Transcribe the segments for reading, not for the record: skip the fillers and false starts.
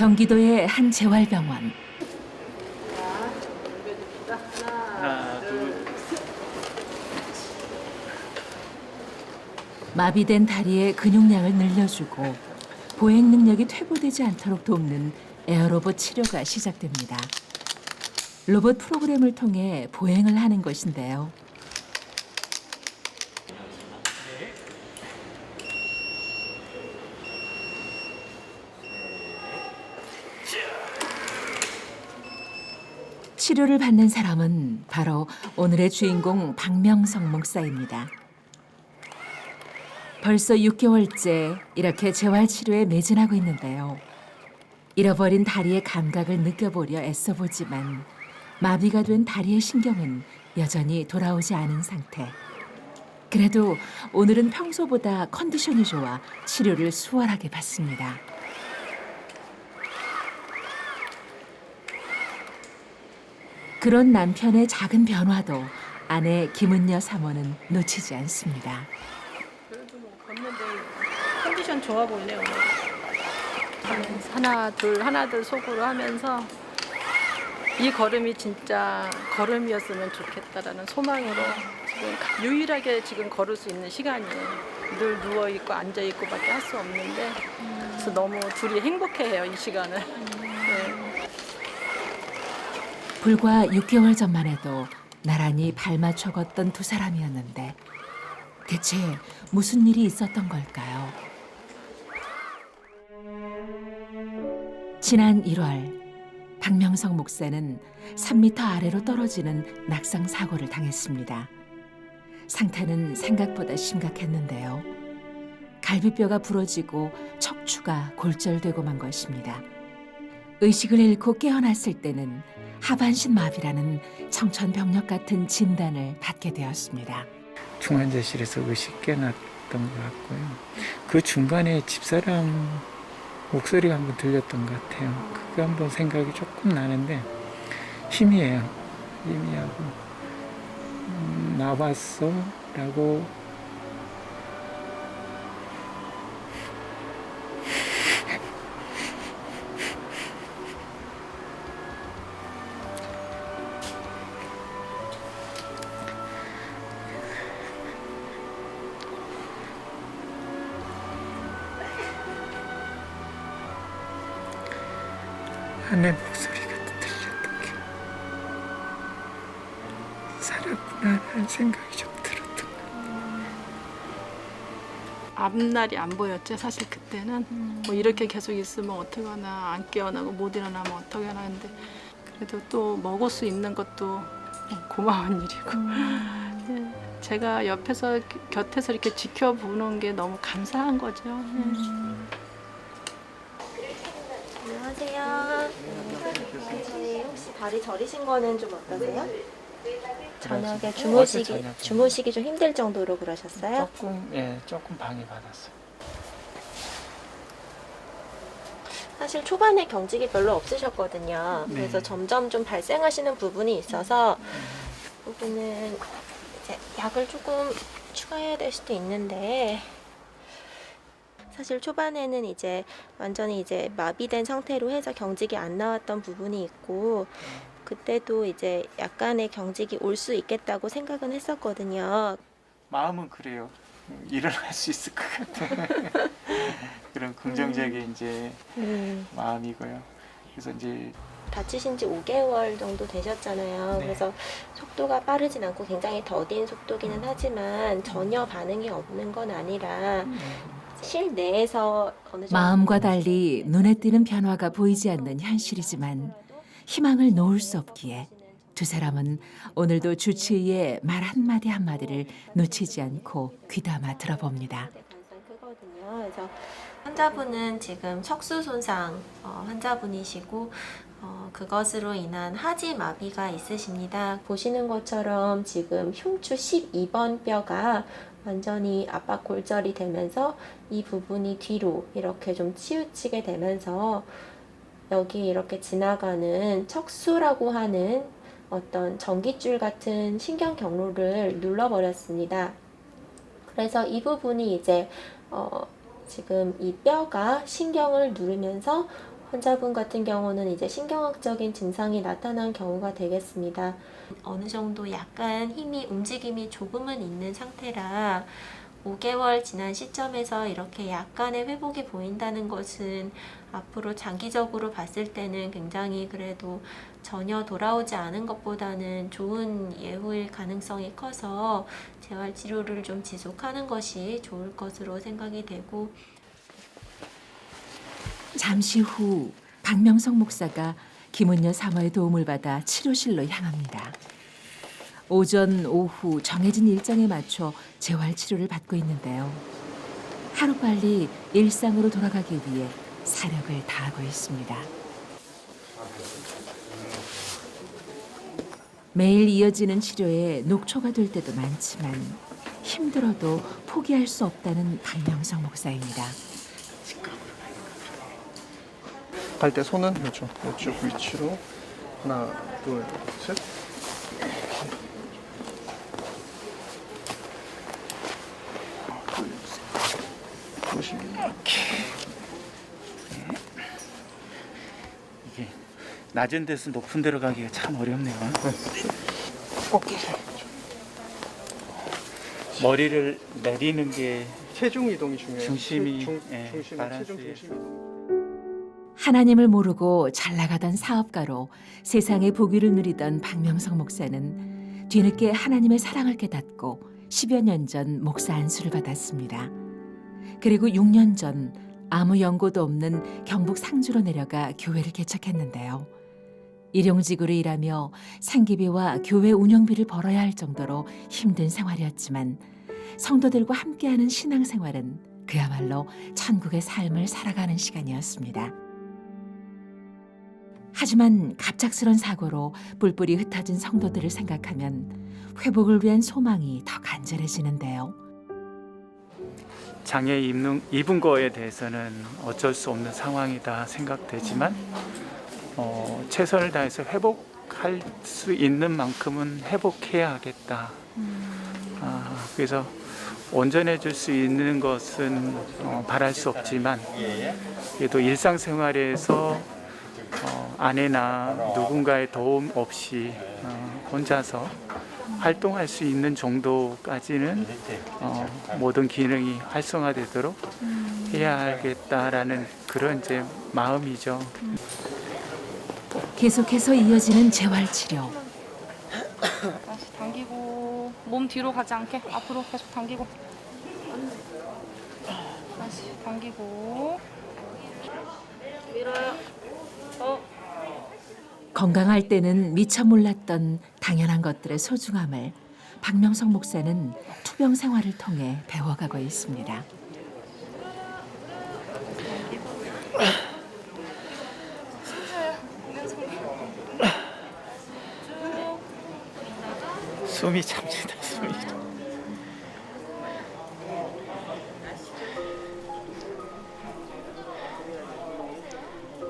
경기도의 한 재활병원. 하나, 둘. 마비된 다리의 근육량을 늘려주고 보행 능력이 퇴보되지 않도록 돕는 에어로봇 치료가 시작됩니다. 로봇 프로그램을 통해 보행을 하는 것인데요. 치료를 받는 사람은 바로 오늘의 주인공 박명성 목사입니다. 벌써 6개월째 이렇게 재활치료에 매진하고 있는데요. 잃어버린 다리의 감각을 느껴보려 애써보지만 마비가 된 다리의 신경은 여전히 돌아오지 않은 상태. 그래도 오늘은 평소보다 컨디션이 좋아 치료를 수월하게 받습니다. 그런 남편의 작은 변화도 아내 김은여 사모는 놓치지 않습니다. 그래도 뭐 걷는데 컨디션 좋아 보이네요. 오늘. 하나 둘 속으로 하면서 이 걸음이 진짜 걸음이었으면 좋겠다라는 소망으로 지금 유일하게 지금 걸을 수 있는 시간이에요. 늘 누워 있고 앉아 있고밖에 할 수 없는데 그래서 너무 둘이 행복해해요 이 시간을. 네. 불과 6개월 전만 해도 나란히 발맞춰 걷던 두 사람이었는데 대체 무슨 일이 있었던 걸까요? 지난 1월 박명성 목사는 3m 아래로 떨어지는 낙상 사고를 당했습니다. 상태는 생각보다 심각했는데요. 갈비뼈가 부러지고 척추가 골절되고 만 것입니다. 의식을 잃고 깨어났을 때는 하반신 마비라는 청천벽력 같은 진단을 받게 되었습니다. 중환자실에서 의식 깨났던 것 같고요. 그 중간에 집사람 목소리가 한번 들렸던 것 같아요. 그게 한번 생각이 조금 나는데 희미해요. 희미하고 나왔어? 라고 아내 목소리가 들렸던 게 살았구나라는 생각이 좀 들었던 것 같아요. 앞날이 안 보였죠. 사실 그때는 뭐 이렇게 계속 있으면 어떡하나 안 깨어나고 못 일어나면 어떡하나 하는데 그래도 또 먹을 수 있는 것도 고마운 일이고 예, 제가 옆에서 곁에서 이렇게 지켜보는 게 너무 감사한 거죠. 안녕하세요. 저희 혹시 다리 저리신 거는 좀 어떠세요? 저녁에 주무시기 좀 힘들 정도로 그러셨어요? 조금 방해받았어요. 사실 초반에 경직이 별로 없으셨거든요. 네. 그래서 점점 좀 발생하시는 부분이 있어서 그 부분은 이제 약을 조금 추가해야 될 수도 있는데 사실 초반에는 이제 완전히 이제 마비된 상태로 해서 경직이 안 나왔던 부분이 있고 그때도 이제 약간의 경직이 올 수 있겠다고 생각은 했었거든요. 마음은 그래요. 일어날 수 있을 것 같은 그런 긍정적인 이제 마음이고요. 그래서 이제 다치신 지 5개월 정도 되셨잖아요. 네. 그래서 속도가 빠르진 않고 굉장히 더딘 속도기는 하지만 전혀 반응이 없는 건 아니라 실내에서 어느 정도 마음과 달리 눈에 띄는 변화가 보이지 않는 현실이지만 희망을 놓을 수 없기에 두 사람은 오늘도 주치의의 말 한마디 한마디를 놓치지 않고 귀담아 들어봅니다. 가능성이 크거든요. 그래서 환자분은 지금 척수 손상 환자분이시고 그것으로 인한 하지 마비가 있으십니다. 보시는 것처럼 지금 흉추 12번 뼈가 완전히 압박 골절이 되면서 이 부분이 뒤로 이렇게 좀 치우치게 되면서 여기 이렇게 지나가는 척수라고 하는 어떤 전깃줄 같은 신경 경로를 눌러버렸습니다. 그래서 이 부분이 이제 지금 이 뼈가 신경을 누르면서 환자분 같은 경우는 이제 신경학적인 증상이 나타난 경우가 되겠습니다. 어느 정도 약간 힘이 움직임이 조금은 있는 상태라 5개월 지난 시점에서 이렇게 약간의 회복이 보인다는 것은 앞으로 장기적으로 봤을 때는 굉장히 그래도 전혀 돌아오지 않은 것보다는 좋은 예후일 가능성이 커서 재활치료를 좀 지속하는 것이 좋을 것으로 생각이 되고, 잠시 후 박명성 목사가 김은여 사모의 도움을 받아 치료실로 향합니다. 오전, 오후 정해진 일정에 맞춰 재활치료를 받고 있는데요. 하루빨리 일상으로 돌아가기 위해 사력을 다하고 있습니다. 매일 이어지는 치료에 녹초가 될 때도 많지만 힘들어도 포기할 수 없다는 박명성 목사입니다. 갈 때 손은 이쪽 위치로 하나, 둘, 셋. 이렇게. 이게 낮은 데서 높은 데로 가기가 참 어렵네요. 머리를 내리는 게 체중 이동이 중요해요. 중심이 중심의 바란스에 체중 중심 이동. 하나님을 모르고 잘 나가던 사업가로 세상의 보기를 누리던 박명성 목사는 뒤늦게 하나님의 사랑을 깨닫고 10여 년 전 목사 안수를 받았습니다. 그리고 6년 전 아무 연고도 없는 경북 상주로 내려가 교회를 개척했는데요. 일용직으로 일하며 생계비와 교회 운영비를 벌어야 할 정도로 힘든 생활이었지만 성도들과 함께하는 신앙생활은 그야말로 천국의 삶을 살아가는 시간이었습니다. 하지만 갑작스런 사고로 뿔뿔이 흩어진 성도들을 생각하면 회복을 위한 소망이 더 간절해지는데요. 장애 입은 거에 대해서는 어쩔 수 없는 상황이다 생각되지만 최선을 다해서 회복할 수 있는 만큼은 회복해야 하겠다. 그래서 온전해질 수 있는 것은 바랄 수 없지만 그래도 일상생활에서 아내나 누군가의 도움 없이 혼자서 활동할 수 있는 정도까지는 모든 기능이 활성화되도록 해야 하겠다라는 그런 이제 마음이죠. 계속해서 이어지는 재활치료. 다시 당기고 몸 뒤로 가지 않게 앞으로 계속 당기고 다시 당기고 밀어요. 건강할 때는 미처 몰랐던 당연한 것들의 소중함을 박명성 목사는 투병 생활을 통해 배워가고 있습니다. 숨이 참니다. 숨이.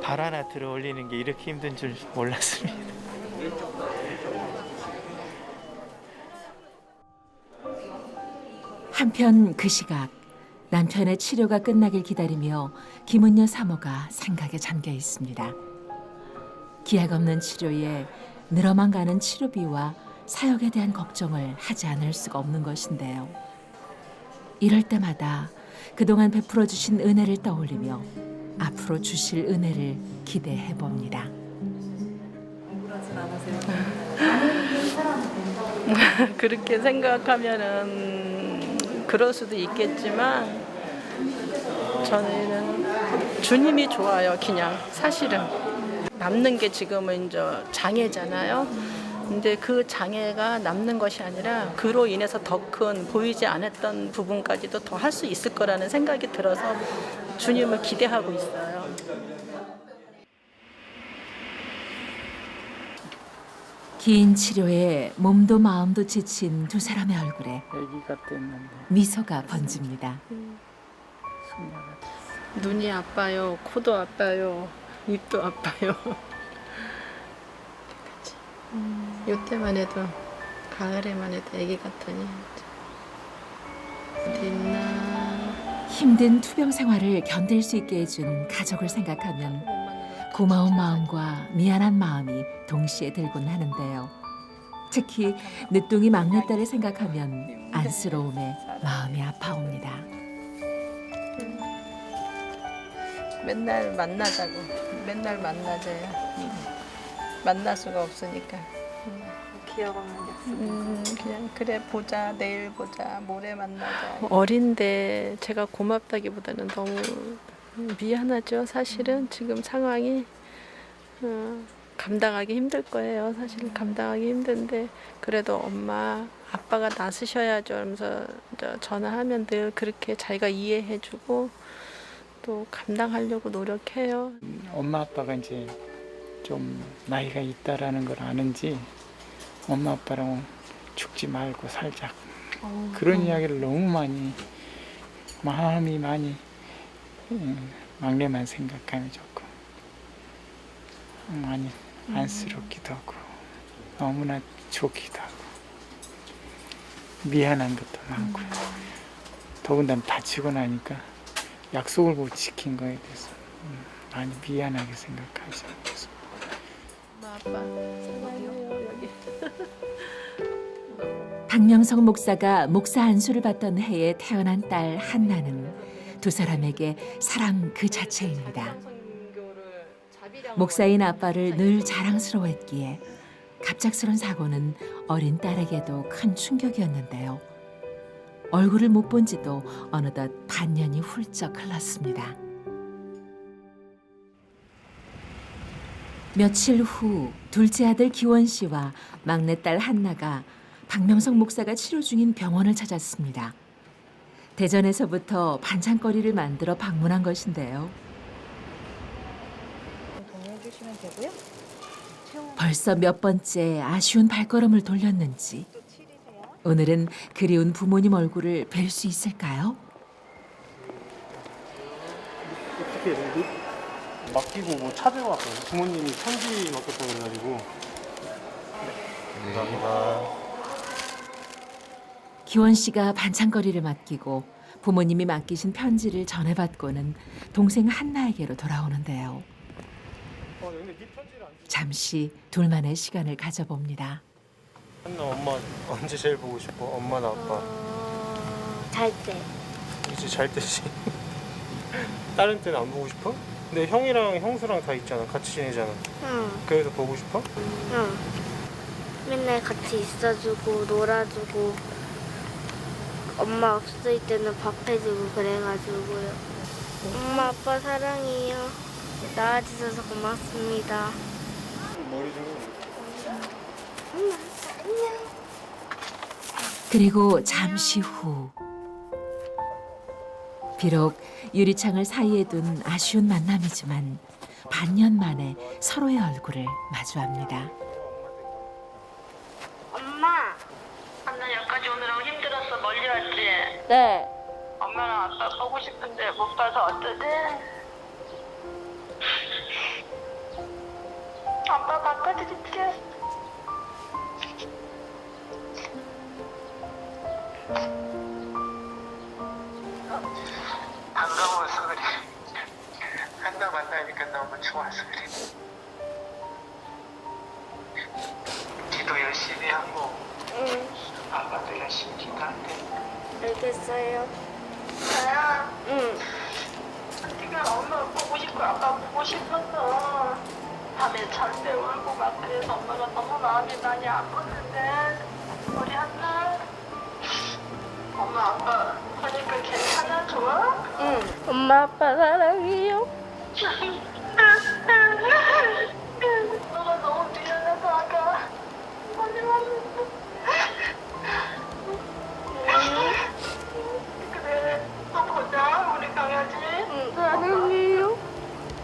발 하나 들어 올리는 게 이렇게 힘든 줄 몰랐습니다. 한편 그 시각 남편의 치료가 끝나길 기다리며 김은여 사모가 생각에 잠겨 있습니다. 기약 없는 치료에 늘어만 가는 치료비와 사역에 대한 걱정을 하지 않을 수가 없는 것인데요. 이럴 때마다 그동안 베풀어 주신 은혜를 떠올리며 앞으로 주실 은혜를 기대해 봅니다. 그렇게 생각하면은 그럴 수도 있겠지만 저는 주님이 좋아요. 그냥 사실은 남는 게 지금은 이제 장애잖아요. 근데 그 장애가 남는 것이 아니라 그로 인해서 더 큰 보이지 않았던 부분까지도 더 할 수 있을 거라는 생각이 들어서 주님을 기대하고 있어요. 긴 치료에 몸도 마음도 지친 두 사람의 얼굴에 아기가 됐는데 미소가 번집니다. 눈이 아파요. 코도 아파요. 입도 아파요. 요때만 해도 가을에만 해도 아기 같더니 어디 있나. 힘든 투병 생활을 견딜 수 있게 해준 가족을 생각하면 고마운 마음과 미안한 마음이 동시에 들곤 하는데요. 특히 늦둥이 막내딸을 생각하면 안쓰러움에 마음이 아파옵니다. 맨날 만나자고. 맨날 만나자요. 만날 수가 없으니까. 기억 없는 약속. 그냥 그래 보자. 내일 보자. 모레 만나자. 어린데 제가 고맙다기보다는 너무 미안하죠. 사실은 지금 상황이 감당하기 힘들 거예요. 사실 감당하기 힘든데 그래도 엄마 아빠가 나서셔야죠 하면서 전화하면 늘 그렇게 자기가 이해해주고 또 감당하려고 노력해요. 엄마 아빠가 이제 좀 나이가 있다라는 걸 아는지 엄마 아빠랑 죽지 말고 살자 그런 이야기를 너무 많이 마음이 많이 막내만 생각하면 조금 많이 안쓰럽기도 하고 너무나 좋기도 하고 미안한 것도 많고요. 더군다나 다치고 나니까 약속을 못 지킨 거에 대해서 많이 미안하게 생각하죠. 그래서 엄마 아빠 사랑해요 여기. 박명성 목사가 목사 안수를 받던 해에 태어난 딸 한나는 두 사람에게 사랑 그 자체입니다. 목사인 아빠를 늘 자랑스러워했기에 갑작스런 사고는 어린 딸에게도 큰 충격이었는데요. 얼굴을 못 본 지도 어느덧 반년이 훌쩍 흘렀습니다. 며칠 후 둘째 아들 기원 씨와 막내딸 한나가 박명성 목사가 치료 중인 병원을 찾았습니다. 대전에서부터 반찬거리를 만들어 방문한 것인데요. 벌써 몇 번째 아쉬운 발걸음을 돌렸는지 오늘은 그리운 부모님 얼굴을 뵐 수 있을까요? 어떻게 해야 되지? 맡기고 뭐 찾으러 왔어요. 부모님이 편지 맡겼다 그래가지고. 감사합니다. 기원 씨가 반찬거리를 맡기고 부모님이 맡기신 편지를 전해받고는 동생 한나에게로 돌아오는데요. 근데 네 편지를 안 잠시 둘만의 시간을 가져봅니다. 한나 엄마 언제 제일 보고 싶어? 엄마나 아빠? 잘 때. 이제 잘 때지. 다른 때는 안 보고 싶어? 근데 형이랑 형수랑 다 있잖아. 같이 지내잖아. 응, 그래서 보고 싶어? 응. 맨날 같이 있어주고 놀아주고 엄마 없을 때는 밥 해주고 그래가지고요. 엄마 아빠 사랑해요. 나와주셔서 고맙습니다. 머리 좀. 그리고 잠시 후 비록 유리창을 사이에 둔 아쉬운 만남이지만 반년 만에 서로의 얼굴을 마주합니다. 엄마. 한나 여기까지 오느라고 힘들었어. 멀리 왔지? 네. 엄마랑 아빠 보고 싶은데 못 봐서 어쩌지? 아빠 바꿔드릴게. 반가워서 그래. 한나 만나니까 너무 좋아서 그래. 기도 열심히 하고 응. 아빠도 열심히 기도한대. 알겠어요. 나야 응. 네가 엄마 보고 싶고 아빠 보고 싶어서 밤에 잘 때 울고 막 그래서 엄마가 너무 마음이 많이 아팠는데 우리 한나 엄마 아빠 보니까 괜찮아? 좋아? 응. 엄마 아빠 사랑해요. 너가 너무 미안해서 아까 많이 왔는데 그래 또 보자 우리 강아지. 응. 사랑해요.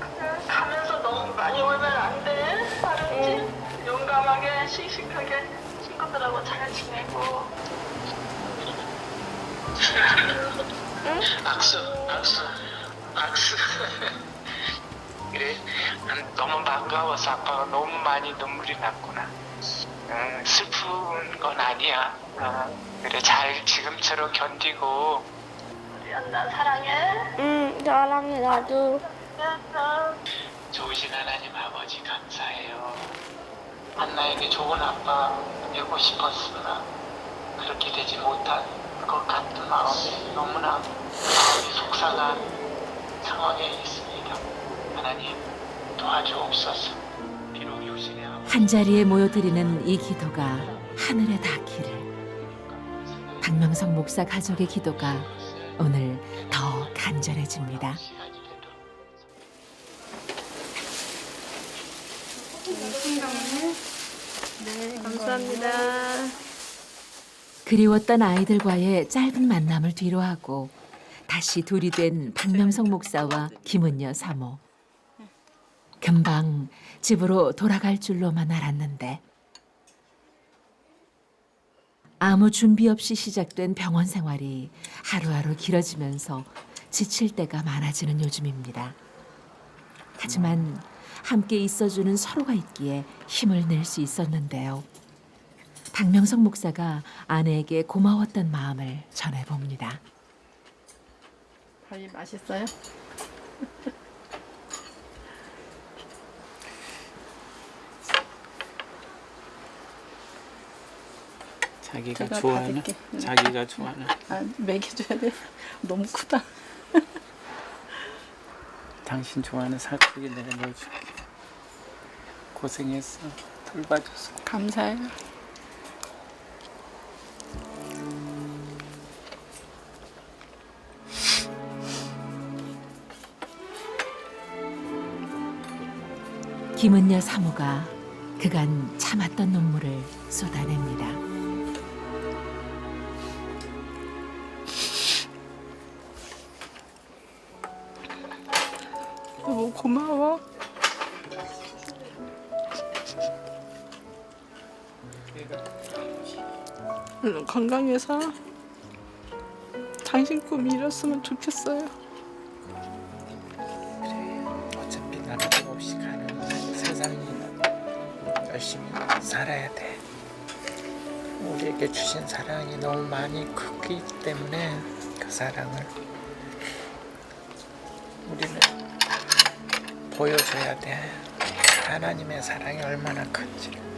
그래 가면서 너무 많이 울면 안 돼. 알았지? 용감하게 씩씩하게 친구들하고 잘 지내고. 악수. 그래, 너무 반가워서 아빠가 너무 많이 눈물이 났구나. 슬픈 건 아니야. 그래, 잘 지금처럼 견디고. 우리 한나 사랑해. 응. 사랑해 나도. 알았어. 좋으신 하나님 아버지 감사해요. 한나에게 좋은 아빠 되고 싶었으나 그렇게 되지 못한 것 같은 마음에 너무나 마음이 속상한 상황에 있습니다. 하나님 도와주옵소서. 비록 육신의 아버지 한자리에 모여드리는 이 기도가 하늘에 닿기를. 박명성 목사 가족의 기도가 오늘 더 간절해집니다. 네, 감사합니다. 그리웠던 아이들과의 짧은 만남을 뒤로하고 다시 둘이 된 박명성 목사와 김은여 사모. 금방 집으로 돌아갈 줄로만 알았는데 아무 준비 없이 시작된 병원 생활이 하루하루 길어지면서 지칠 때가 많아지는 요즘입니다. 하지만 함께 있어주는 서로가 있기에 힘을 낼 수 있었는데요. 박명성 목사가 아내에게 고마웠던 마음을 전해봅니다. 밥이 맛있어요? 자기가 제가 좋아하는 받을게. 자기가 좋아하는 아, 먹여줘야 돼. 너무 크다. 당신 좋아하는 살코기 내가 넣어줄게. 고생했어. 돌봐줘서. 감사해요. 김은여 사모가 그간 참았던 눈물을 쏟아냅니다. 너무 고마워. 건강해서 당신 꿈 이뤘으면 좋겠어요. 어차피 나라도 없이 가는 세상이 열심히 살아야 돼. 우리에게 주신 사랑이 너무 많이 크기 때문에 그 사랑을 우리는 보여줘야 돼. 하나님의 사랑이 얼마나 큰지.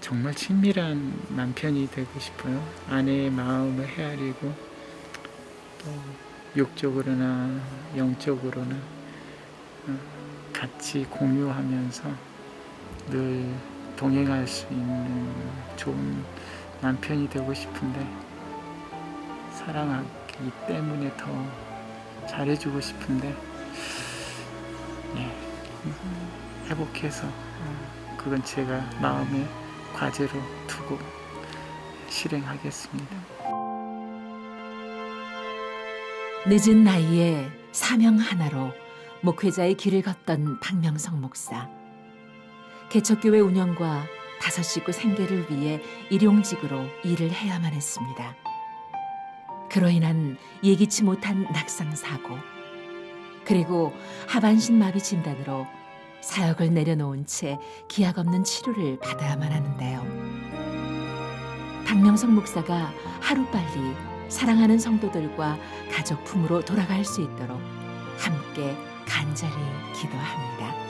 정말 친밀한 남편이 되고 싶어요. 아내의 마음을 헤아리고 또 육적으로나 영적으로나 같이 공유하면서 늘 동행할 수 있는 좋은 남편이 되고 싶은데 사랑하기 때문에 더 잘해주고 싶은데 회복해서 그건 제가 마음에 과제로 두고 실행하겠습니다. 늦은 나이에 사명 하나로 목회자의 길을 걷던 박명성 목사. 개척교회 운영과 5 식구 생계를 위해 일용직으로 일을 해야만 했습니다. 그로 인한 예기치 못한 낙상사고, 그리고 하반신 마비 진단으로 사역을 내려놓은 채 기약 없는 치료를 받아야만 하는데요. 박명성 목사가 하루빨리 사랑하는 성도들과 가족 품으로 돌아갈 수 있도록 함께 간절히 기도합니다.